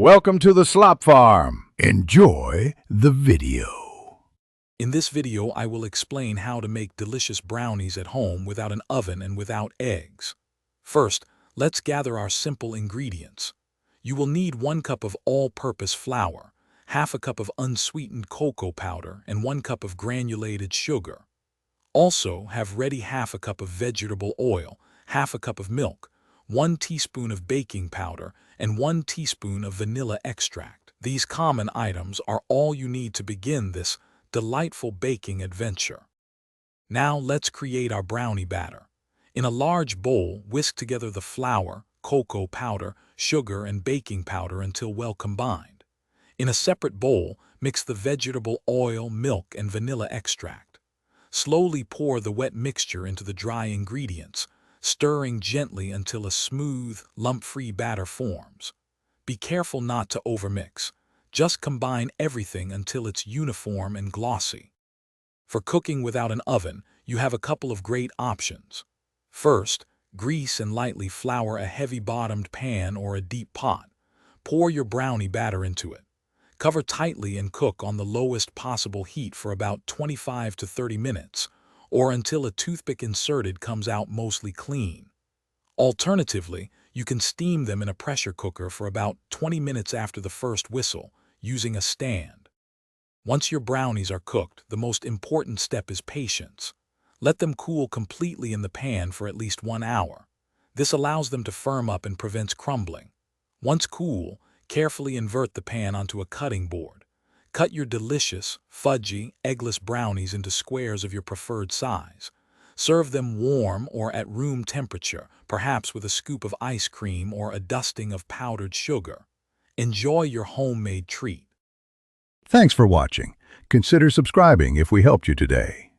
Welcome to the Slop Farm. Enjoy the video. In this video, I will explain how to make delicious brownies at home without an oven and without eggs. First, let's gather our simple ingredients. You will need 1 cup of all-purpose flour, half a cup of unsweetened cocoa powder, and 1 cup of granulated sugar. Also, have ready half a cup of vegetable oil, half a cup of milk, 1 teaspoon of baking powder, and 1 teaspoon of vanilla extract. These common items are all you need to begin this delightful baking adventure. Now let's create our brownie batter. In a large bowl, whisk together the flour, cocoa powder, sugar, and baking powder until well combined. In a separate bowl, mix the vegetable oil, milk, and vanilla extract. Slowly pour the wet mixture into the dry ingredients, stirring gently until a smooth, lump-free batter forms. Be careful not to overmix. Just combine everything until it's uniform and glossy. For cooking without an oven, you have a couple of great options. First, grease and lightly flour a heavy-bottomed pan or a deep pot. Pour your brownie batter into it. Cover tightly and cook on the lowest possible heat for about 25 to 30 minutes, or until a toothpick inserted comes out mostly clean. Alternatively, you can steam them in a pressure cooker for about 20 minutes after the first whistle, using a stand. Once your brownies are cooked, the most important step is patience. Let them cool completely in the pan for at least 1 hour. This allows them to firm up and prevents crumbling. Once cool, carefully invert the pan onto a cutting board. Cut your delicious, fudgy, eggless brownies into squares of your preferred size. Serve them warm or at room temperature, perhaps with a scoop of ice cream or a dusting of powdered sugar. Enjoy your homemade treat. Thanks for watching. Consider subscribing if we helped you today.